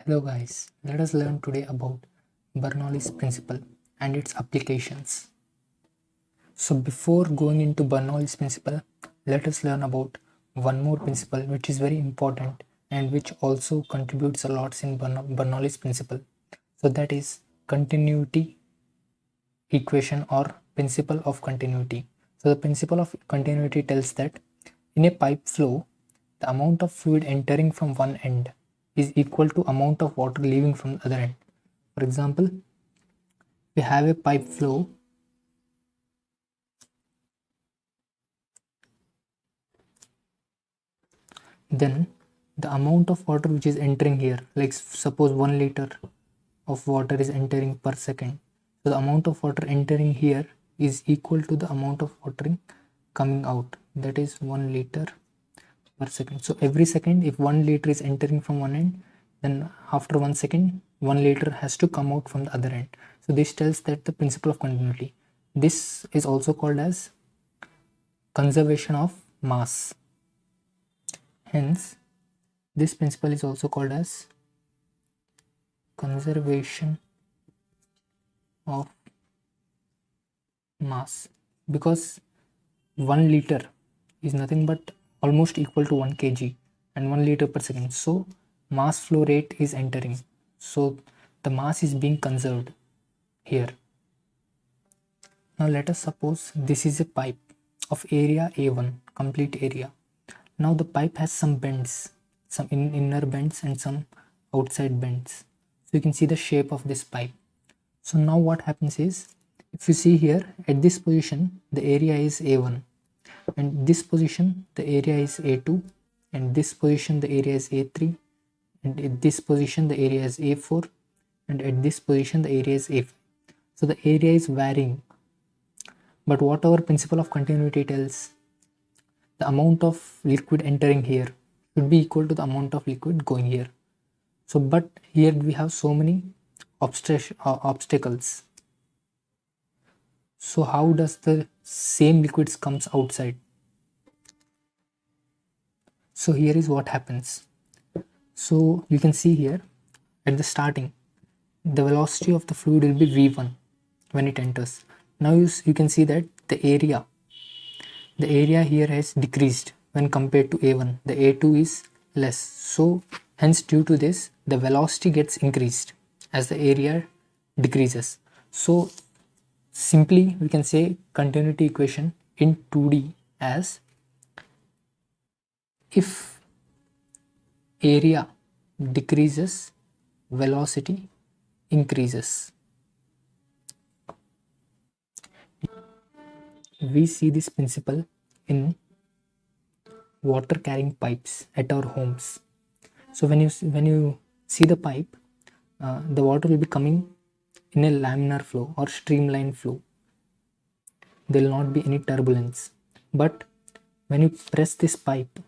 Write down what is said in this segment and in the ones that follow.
Hello guys, let us learn today about Bernoulli's principle and its applications. So before going into Bernoulli's principle, let us learn about one more principle which is very important and which also contributes a lot in Bernoulli's principle. So that is continuity equation or principle of continuity. So the principle of continuity tells that in a pipe flow, the amount of fluid entering from one end is equal to amount of water leaving from the other end. For example, we have a pipe flow then the amount of water which is entering here, like suppose 1 liter of water is entering per second, so the amount of water entering here is equal to the amount of water coming out, that is 1 liter per second. So every second if 1 liter is entering from one end, then after 1 second 1 liter has to come out from the other end. So this tells that the principle of continuity. This is also called as conservation of mass. Hence this principle is also called as conservation of mass, because 1 liter is nothing but almost equal to 1 kg and 1 liter per second. So mass flow rate is entering. So the mass is being conserved here. Now let us suppose this is a pipe of area A1, complete area. Now the pipe has some bends, some inner bends and some outside bends. So you can see the shape of this pipe. So now what happens is, if you see here at this position the area is A1, and this position the area is A2, and this position the area is A3, and at this position the area is A4, and at this position the area is A5. So the area is varying, but what our principle of continuity tells, the amount of liquid entering here should be equal to the amount of liquid going here. So but here we have so many obstacles. So how does the same liquids comes outside? So here is what happens. So you can see here at the starting the velocity of the fluid will be v1 when it enters. Now you can see that the area here has decreased when compared to A1. The A2 is less. So hence due to this the velocity gets increased as the area decreases. So simply we can say continuity equation in 2D as, if area decreases, velocity increases. We see this principle in water carrying pipes at our homes. So when you see the pipe, the water will be coming in a laminar flow or streamline flow. There will not be any turbulence. But when you press this pipe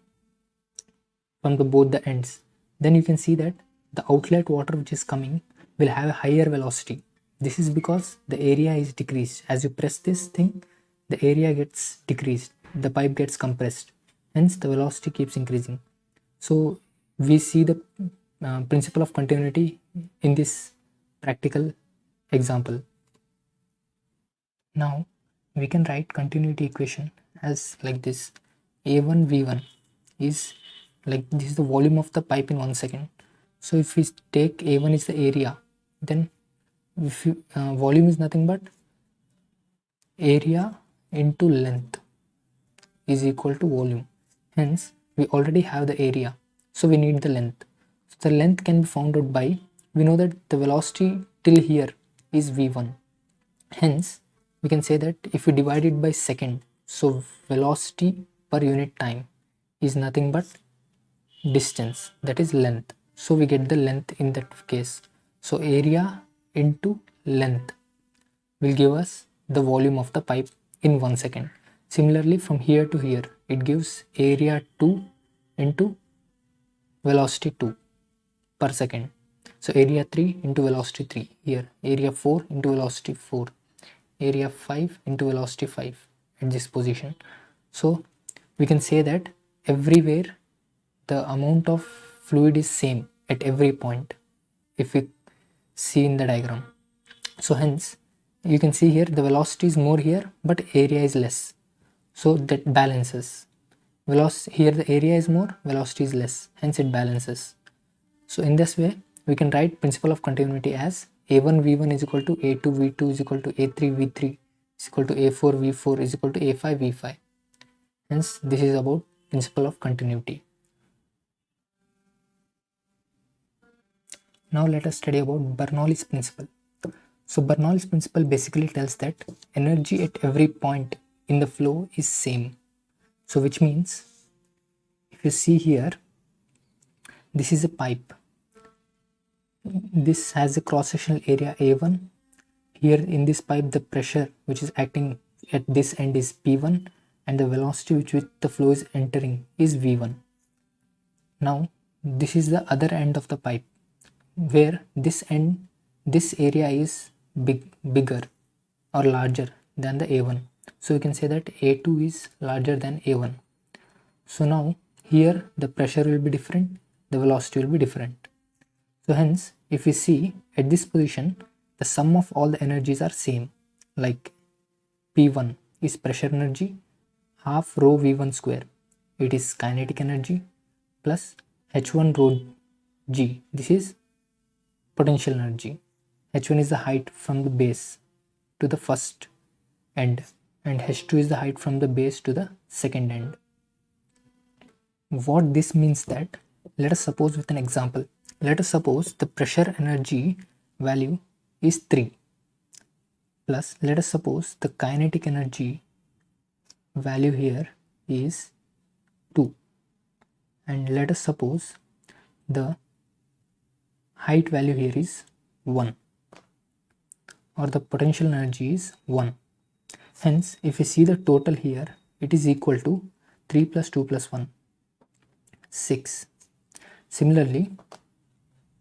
from both the ends, then you can see that the outlet water which is coming will have a higher velocity. This is because the area is decreased. As you press this thing, the area gets decreased, the pipe gets compressed, hence the velocity keeps increasing. So we see the principle of continuity in this practical example. Now we can write continuity equation as like this: A1 V1 is like this is the volume of the pipe in 1 second. So if we take A1 is the area, then if you, volume is nothing but area into length is equal to volume. Hence we already have the area, so we need the length. So the length can be found out by, we know that the velocity till here is v1. Hence we can say that if we divide it by second, so velocity per unit time is nothing but distance, that is length. So we get the length in that case. So area into length will give us the volume of the pipe in 1 second. Similarly from here to here it gives area 2 into velocity 2 per second. So area 3 into velocity 3, here area 4 into velocity 4, area 5 into velocity 5 at this position. So we can say that everywhere the amount of fluid is same at every point. if we see in the diagram. So hence you can see here the velocity is more here but area is less, so that balances. Velocity here, the area is more, velocity is less, hence it balances. So in this way we can write principle of continuity as a1 v1 is equal to a2 v2 is equal to a3 v3 is equal to a4 v4 is equal to a5 v5. Hence this is about principle of continuity. Now let us study about Bernoulli's principle. So Bernoulli's principle basically tells that energy at every point in the flow is same. So which means if you see here, this is a pipe. This has a cross-sectional area A1. Here in this pipe the pressure which is acting at this end is P1 and the velocity which with the flow is entering is V1. Now this is the other end of the pipe where this end, this area is bigger or larger than the A1. So we can say that A2 is larger than A1. So now here the pressure will be different, the velocity will be different. So hence if we see at this position, the sum of all the energies are same, like P1 is pressure energy half rho V1 square, it is kinetic energy, plus H1 rho G, this is potential energy. H1 is the height from the base to the first end and H2 is the height from the base to the second end. What this means that, let us suppose with an example, let us suppose the pressure energy value is 3 plus let us suppose the kinetic energy value here is 2 and let us suppose the height value here is 1 or the potential energy is 1. Hence if we see the total here, it is equal to 3 plus 2 plus 1, 6. Similarly,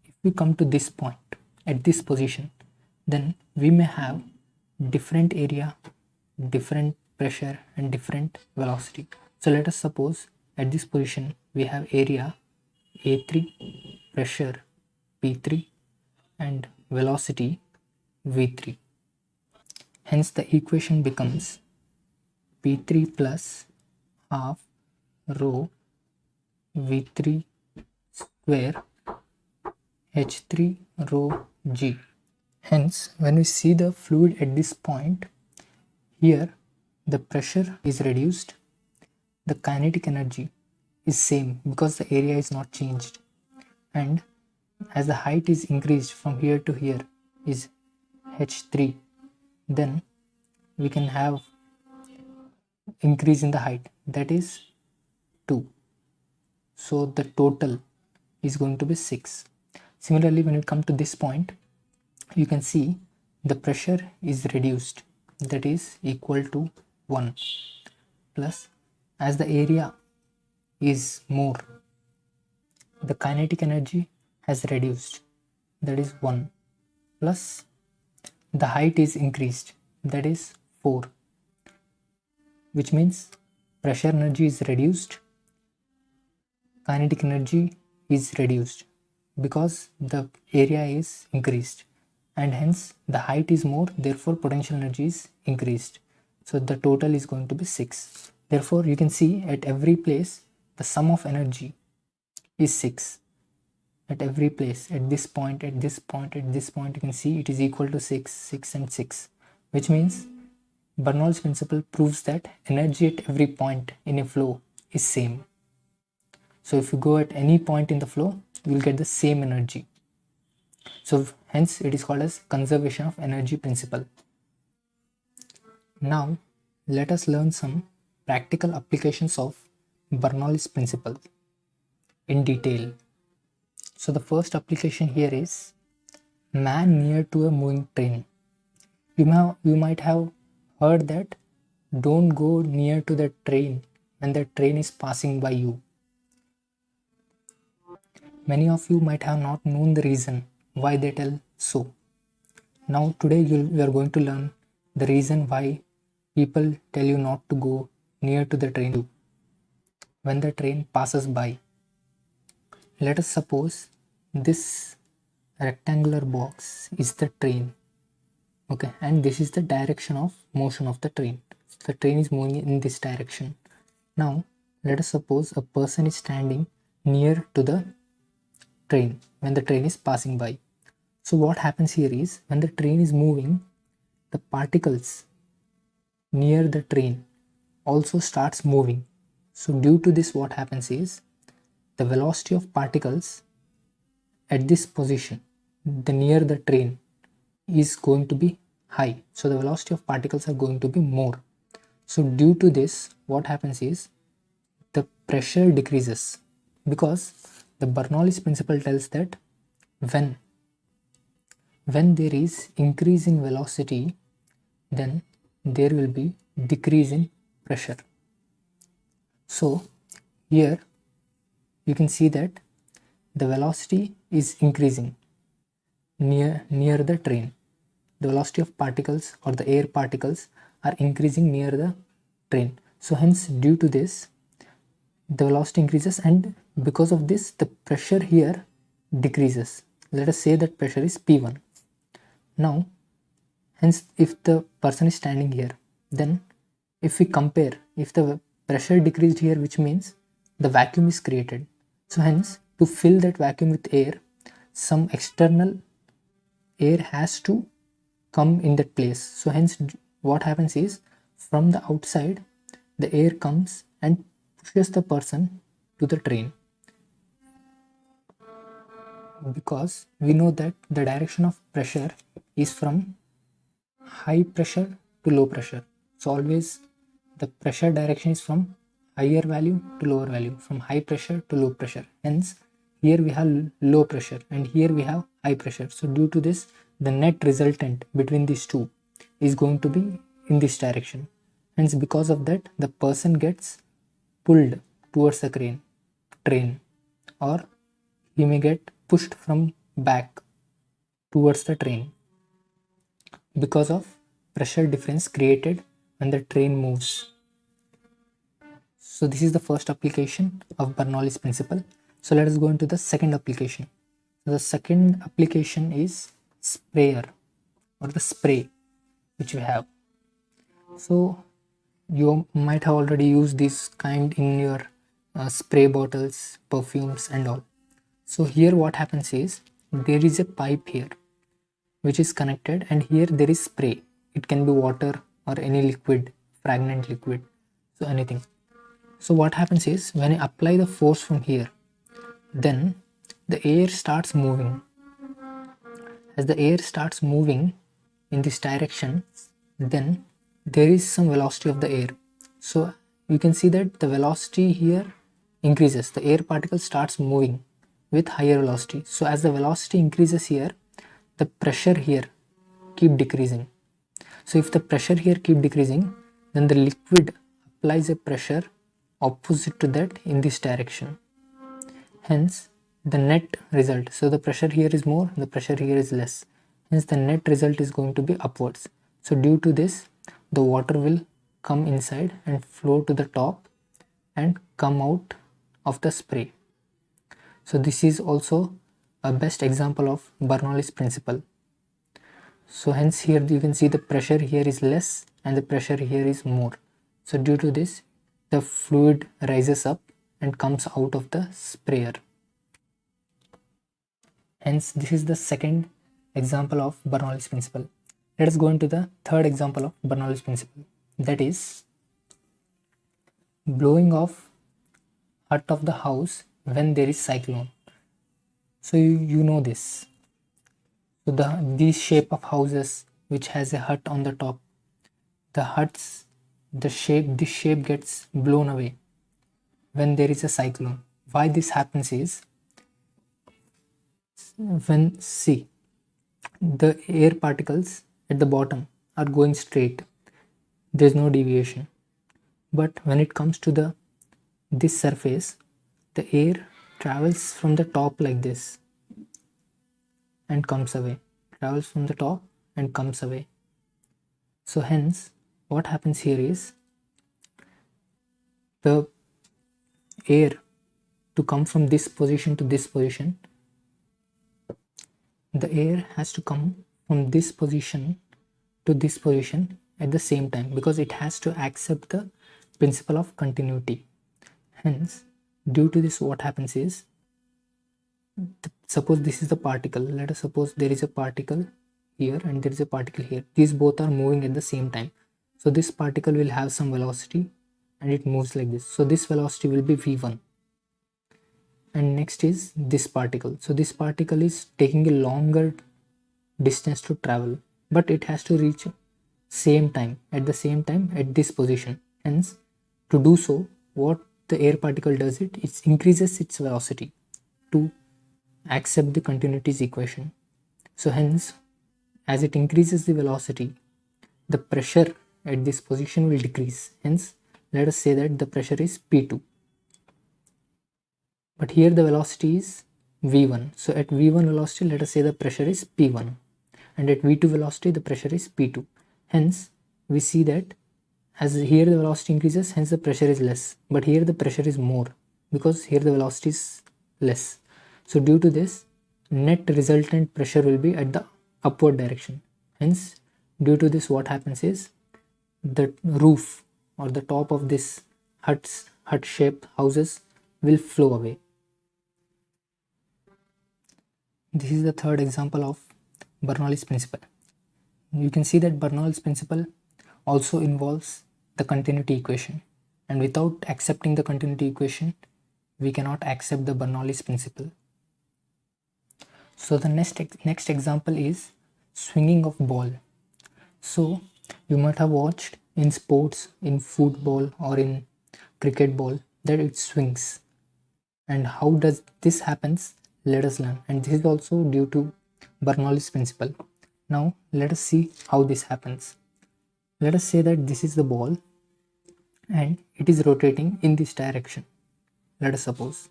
if we come to this point at this position, then we may have different area, different pressure and different velocity. So let us suppose at this position we have area A3, pressure P3 and velocity V3. Hence the equation becomes P3 plus half rho V3 square H3 rho G. Hence when we see the fluid at this point, here the pressure is reduced, the kinetic energy is same because the area is not changed, and as the height is increased from here to here is H3, then we can have increase in the height, that is 2. So the total is going to be 6. Similarly, when we come to this point, you can see the pressure is reduced, that is equal to 1 plus as the area is more, the kinetic energy has reduced, that is 1 plus the height is increased, that is 4, which means pressure energy is reduced, kinetic energy is reduced because the area is increased and hence the height is more, therefore potential energy is increased. So the total is going to be 6. Therefore you can see at every place the sum of energy is 6. At every place, at this point, at this point, at this point, you can see it is equal to 6, 6 and 6, which means Bernoulli's principle proves that energy at every point in a flow is same. So if you go at any point in the flow, you will get the same energy. So hence it is called as conservation of energy principle. Now let us learn some practical applications of Bernoulli's principle in detail. So the first application here is man near to a moving train. You might have heard that don't go near to the train when the train is passing by you. Many of you might have not known the reason why they tell so. Now today we are going to learn the reason why people tell you not to go near to the train when the train passes by. Let us suppose this rectangular box is the train. Okay, and this is the direction of motion of the train. The train is moving in this direction. Now let us suppose a person is standing near to the train when the train is passing by. So what happens here is, when the train is moving, the particles near the train also starts moving. So due to this, what happens is, the velocity of particles at this position, the near the train, is going to be high. So the velocity of particles are going to be more. So due to this, what happens is, the pressure decreases, because the Bernoulli's principle tells that when there is increase in velocity, then there will be decrease in pressure. So here you can see that the velocity is increasing near the train. The velocity of particles or the air particles are increasing near the train. So hence, due to this, the velocity increases, and because of this, the pressure here decreases. Let us say that pressure is P1. Now, hence, if the person is standing here, then if we compare, if the pressure decreased here, which means the vacuum is created. So hence, to fill that vacuum with air, some external air has to come in that place. So hence, what happens is, from the outside, the air comes and pushes the person to the train, because we know that the direction of pressure is from high pressure to low pressure. So always the pressure direction is from higher value to lower value, from high pressure to low pressure. Hence here we have low pressure and here we have high pressure. So due to this, the net resultant between these two is going to be in this direction. Hence, because of that, the person gets pulled towards the train, or he may get pushed from back towards the train, because of pressure difference created when the train moves. So this is the first application of Bernoulli's principle. So let us go into the second application. So the second application is sprayer, or the spray which we have. So you might have already used this kind in your spray bottles, perfumes and all. So here what happens is, there is a pipe here which is connected, and here there is spray. It can be water or any liquid, fragrant liquid, so anything. So what happens is, when I apply the force from here, then the air starts moving. As the air starts moving in this direction, then there is some velocity of the air. So you can see that the velocity here increases. The air particle starts moving with higher velocity. So as the velocity increases here, the pressure here keep decreasing. So if the pressure here keep decreasing, then the liquid applies a pressure opposite to that in this direction. Hence the net result, so the pressure here is more, the pressure here is less, hence the net result is going to be upwards. So due to this, the water will come inside and flow to the top and come out of the spray. So this is also a best example of Bernoulli's principle. So hence here you can see the pressure here is less and the pressure here is more. So due to this, the fluid rises up and comes out of the sprayer. Hence this is the second example of Bernoulli's principle. Let us go into the third example of Bernoulli's principle, that is blowing off hut of the house when there is cyclone. So you know this. So these shape of houses which has a hut on the top, the huts, this shape gets blown away when there is a cyclone. Why this happens is, when the air particles at the bottom are going straight, there's no deviation. But when it comes to this surface, the air travels from the top like this and comes away, travels from the top and comes away. So hence what happens here is, the air to come from this position to this position, the air has to come from this position to this position at the same time, because it has to accept the principle of continuity. Hence, due to this, what happens is, suppose this is the particle. Let us suppose there is a particle here and there is a particle here. These both are moving at the same time. So this particle will have some velocity and it moves like this. So this velocity will be v1. And next is this particle. So this particle is taking a longer distance to travel, but it has to reach same time at this position. Hence, to do so, what the air particle does, it increases its velocity to accept the continuity's equation. So hence, as it increases the velocity, the pressure at this position will decrease. Hence, let us say that the pressure is P2. But here the velocity is V1. So at V1 velocity, let us say the pressure is P1. And at V2 velocity, the pressure is P2. Hence, we see that as here the velocity increases, hence the pressure is less. But here the pressure is more, because here the velocity is less. So due to this, net resultant pressure will be at the upward direction. Hence, due to this, what happens is, the roof or the top of this hut shaped houses will flow away. This is the third example of Bernoulli's principle. You can see that Bernoulli's principle also involves the continuity equation, and without accepting the continuity equation, we cannot accept the Bernoulli's principle. So the next example is swinging of ball. So you might have watched in sports, in football or in cricket ball, that it swings. And how does this happens? Let us learn. And this is also due to Bernoulli's principle. Now let us see how this happens. Let us say that this is the ball and it is rotating in this direction. Let us suppose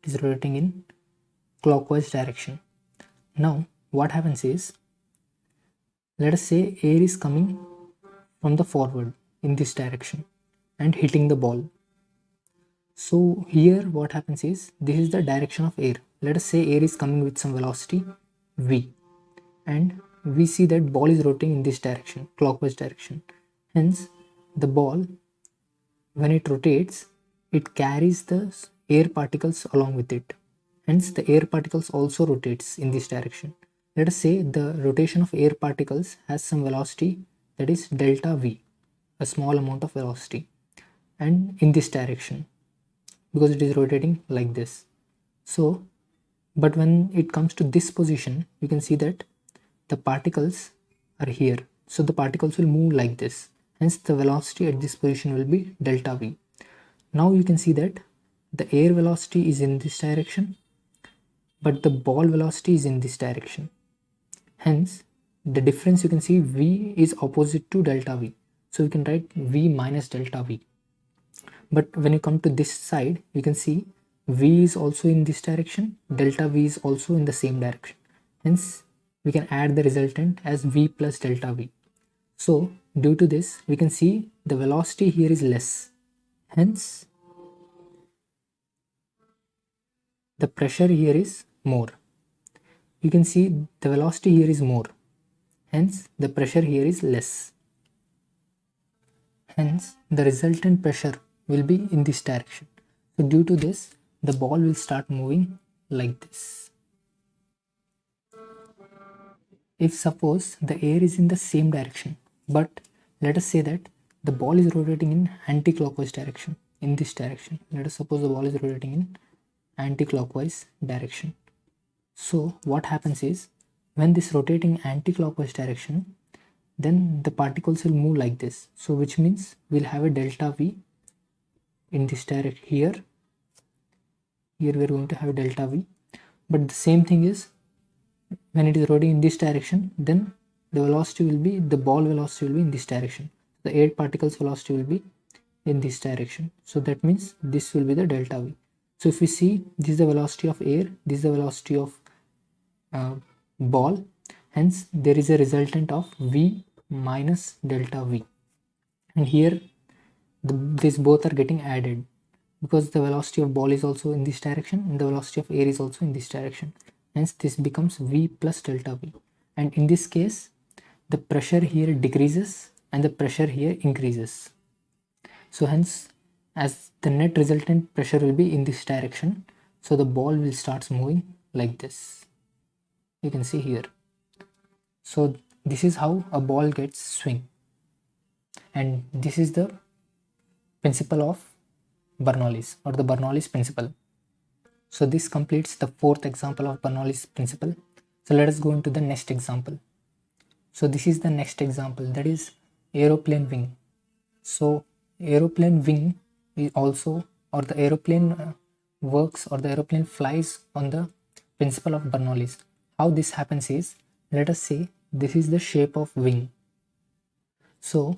it is rotating in clockwise direction. Now what happens is, let us say air is coming from the forward in this direction and hitting the ball. So here what happens is, this is the direction of air. Let us say air is coming with some velocity v, and we see that ball is rotating in this direction, clockwise direction. Hence, the ball, when it rotates, it carries the air particles along with it. Hence, the air particles also rotates in this direction. Let us say the rotation of air particles has some velocity, that is delta v, a small amount of velocity, and in this direction, because it is rotating like this. So, but when it comes to this position, you can see that the particles are here. So the particles will move like this. Hence the velocity at this position will be delta v. Now you can see that the air velocity is in this direction, but the ball velocity is in this direction. Hence the difference, you can see v is opposite to delta v. So we can write v minus delta v. But when you come to this side, you can see v is also in this direction, delta v is also in the same direction. Hence we can add the resultant as v plus delta v. So due to this, we can see the velocity here is less. Hence the pressure here is more. You can see the velocity here is more. Hence the pressure here is less. Hence the resultant pressure will be in this direction. So due to this, the ball will start moving like this. If suppose the air is in the same direction, but let us say that the ball is rotating in anti-clockwise direction, in this direction. Let us suppose the ball is rotating in anti-clockwise direction. So what happens is, when this rotating anti-clockwise direction, then the particles will move like this. So which means we'll have a delta v in this direction. Here we are going to have a delta v, but the same thing is, when it is rotating in this direction, then the velocity will be, the ball velocity will be in this direction, the air particles velocity will be in this direction. So that means this will be the delta v. So if we see, this is the velocity of air, this is the velocity of ball, hence there is a resultant of v minus delta v, and here these both are getting added, because the velocity of ball is also in this direction and the velocity of air is also in this direction. hence this becomes V plus delta V, and in this case the pressure here decreases and the pressure here increases. So hence, as the net resultant pressure will be in this direction, so the ball will start moving like this. You can see here. So this is how a ball gets swing, and this is the principle of Bernoulli's, or the Bernoulli's principle. So this completes the fourth example of Bernoulli's principle. So let us go into the next example. So this is the next example, that is aeroplane wing. So aeroplane wing is also, or the aeroplane works, or the aeroplane flies on the principle of Bernoulli's. How this happens is, let us say this is the shape of wing. So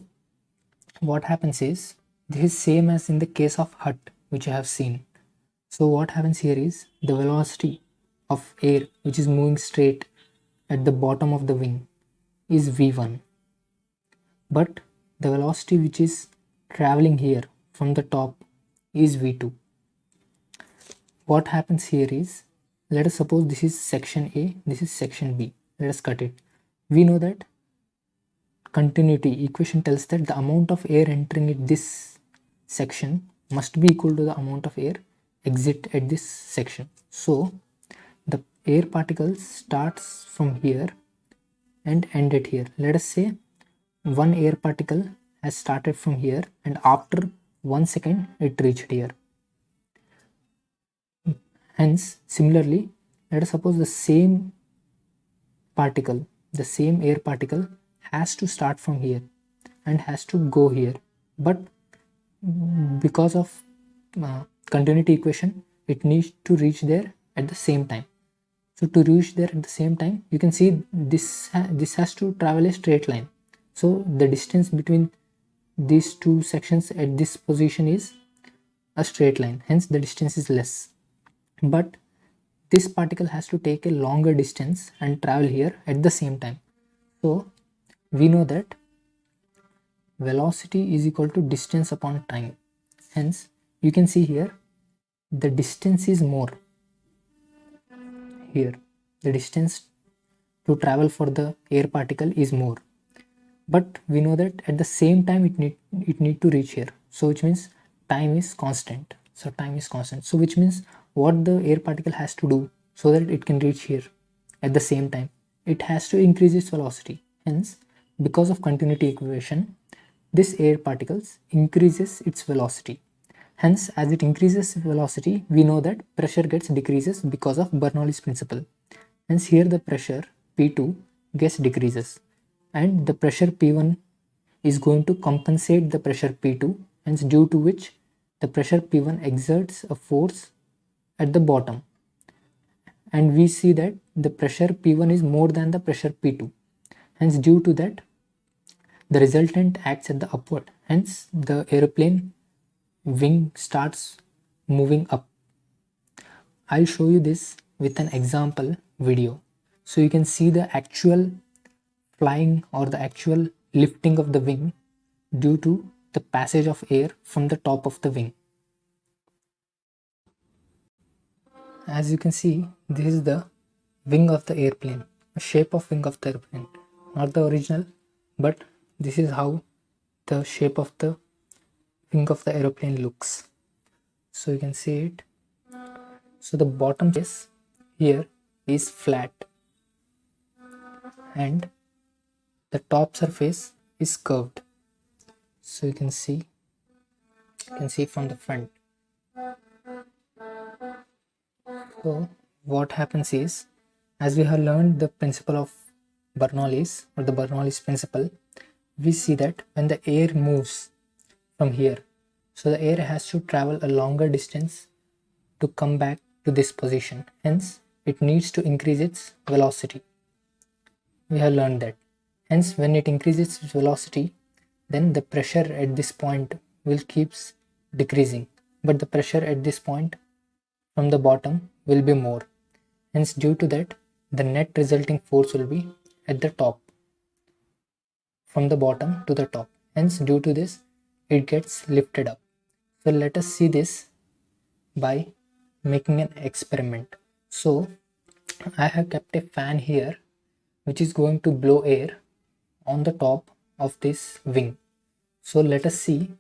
what happens is, this is same as in the case of hut which I have seen. So what happens here is, the velocity of air which is moving straight at the bottom of the wing is v1, but the velocity which is traveling here from the top is v2. What happens here is, let us suppose this is section A, this is section B. Let us cut it. We know that continuity equation tells that the amount of air entering at this section must be equal to the amount of air exit at this section. So the air particles starts from here and end at here. Let us say one air particle has started from here, and after 1 second it reached here. Hence, similarly, let us suppose the same particle, the same air particle has to start from here and has to go here, but because of continuity equation, it needs to reach there at the same time. So to reach there at the same time, you can see this has to travel a straight line. So the distance between these two sections at this position is a straight line, hence the distance is less. But this particle has to take a longer distance and travel here at the same time. So we know that velocity is equal to distance upon time. Hence you can see here the distance is more. Here the distance to travel for the air particle is more, but we know that at the same time it need to reach here. So which means time is constant. So time is constant. So which means what the air particle has to do so that it can reach here at the same time, it has to increase its velocity. Hence, because of continuity equation, this air particles increases its velocity. Hence, as it increases velocity, we know that pressure gets decreases because of Bernoulli's principle. Hence here the pressure P2 gets decreases, and the pressure P1 is going to compensate the pressure P2, hence due to which the pressure P1 exerts a force at the bottom, and we see that the pressure P1 is more than the pressure P2, hence due to that the resultant acts at the upward, hence the aeroplane wing starts moving up. I'll show you this with an example video so you can see the actual flying or the actual lifting of the wing due to the passage of air from the top of the wing. As you can see, this is the wing of the airplane, a shape of wing of the airplane, not the original, but this is how the shape of the wing of the aeroplane looks. So you can see it. So the bottom face here is flat and the top surface is curved. So you can see from the front. So what happens is, as we have learned the principle of Bernoulli's, or the Bernoulli's principle, we see that when the air moves from here, so the air has to travel a longer distance to come back to this position. Hence, it needs to increase its velocity. We have learned that. Hence, when it increases its velocity, then the pressure at this point will keeps decreasing, but the pressure at this point from the bottom will be more. Hence, due to that, the net resulting force will be at the top, from the bottom to the top. Hence, due to this, it gets lifted up. So let us see this by making an experiment. So I have kept a fan here which is going to blow air on the top of this wing. So let us see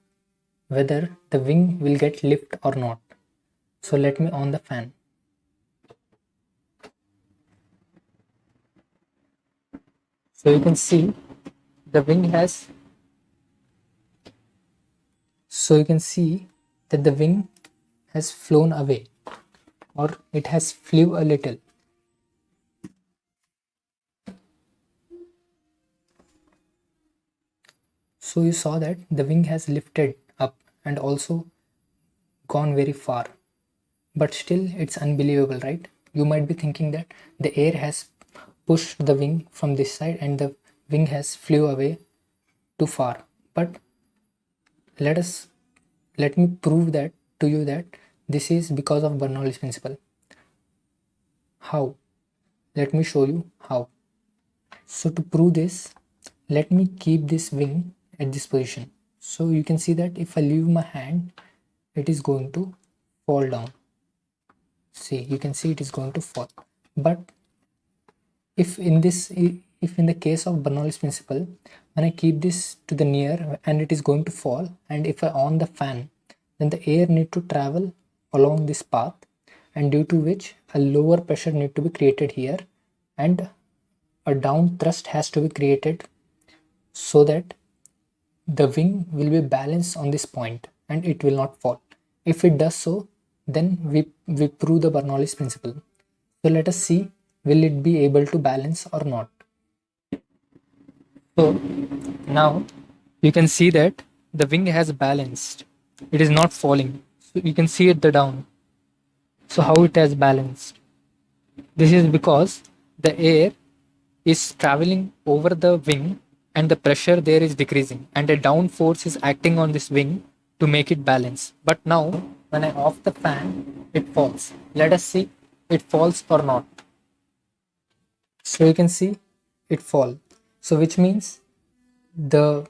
whether the wing will get lift or not. So let me on the fan. So you can see the wing has, so you can see that the wing has flown away, or it has flew a little. So you saw that the wing has lifted up and also gone very far. But still it's unbelievable, right? You might be thinking that the air has pushed the wing from this side and the wing has flew away too far. But let me prove that to you that this is because of Bernoulli's principle. How? Let me show you how. So to prove this, let me keep this wing at this position. So you can see that if I leave my hand, it is going to fall down. See, you can see it is going to fall. But if in the case of Bernoulli's principle, when I keep this to the near and it is going to fall, and if I on the fan, then the air need to travel along this path, and due to which a lower pressure need to be created here, and a down thrust has to be created so that the wing will be balanced on this point and it will not fall. If it does so, then we prove the Bernoulli's principle. So let us see, will it be able to balance or not. So now you can see that the wing has balanced. It is not falling. So you can see it the down. So how it has balanced? This is because the air is traveling over the wing and the pressure there is decreasing, and a down force is acting on this wing to make it balance. But now when I off the fan, it falls. Let us see it falls or not. So you can see it fall. So which means the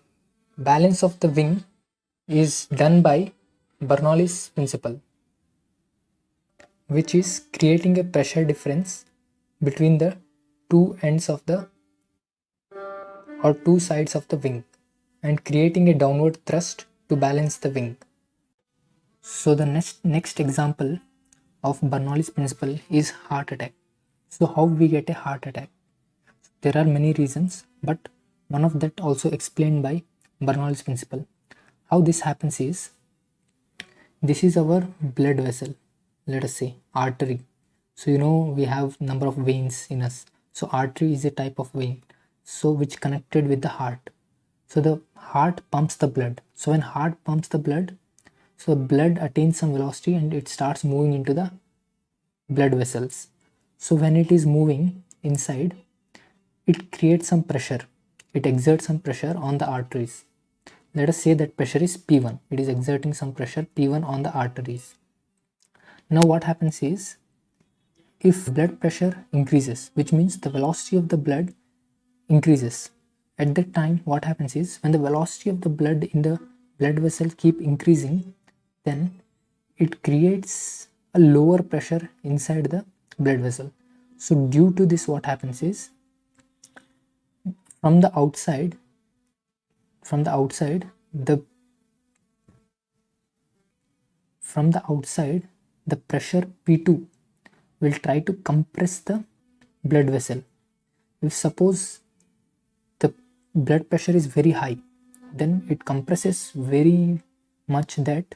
balance of the wing is done by Bernoulli's principle, which is creating a pressure difference between the two ends of the or two sides of the wing and creating a downward thrust to balance the wing. So the next example of Bernoulli's principle is heart attack. So how we get a heart attack? There are many reasons, but one of that also explained by Bernoulli's principle. How this happens is, this is our blood vessel, let us say artery. So you know we have number of veins in us. So artery is a type of vein, so which connected with the heart. So the heart pumps the blood. So when heart pumps the blood, so blood attains some velocity and it starts moving into the blood vessels. So when it is moving inside, it creates some pressure. It exerts some pressure on the arteries. Let us say that pressure is P1. It is exerting some pressure P1 on the arteries. Now what happens is, if blood pressure increases, which means the velocity of the blood increases. At that time, what happens is, when the velocity of the blood in the blood vessel keep increasing, then it creates a lower pressure inside the blood vessel. So due to this, what happens is, from the outside, the pressure P2 will try to compress the blood vessel. If suppose the blood pressure is very high, then it compresses very much that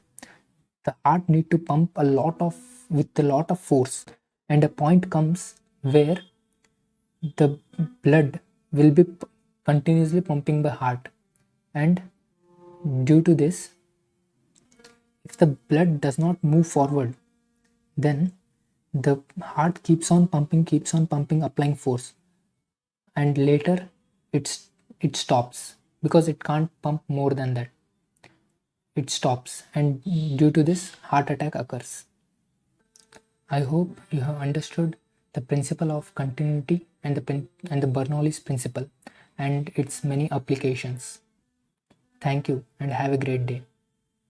the heart need to pump with a lot of force, and a point comes where the blood will be continuously pumping by heart, and due to this, if the blood does not move forward, then the heart keeps on pumping, applying force, and later it stops because it can't pump more than that. It stops, and due to this, heart attack occurs. I hope you have understood the principle of continuity and the Bernoulli's principle and its many applications. Thank you and have a great day.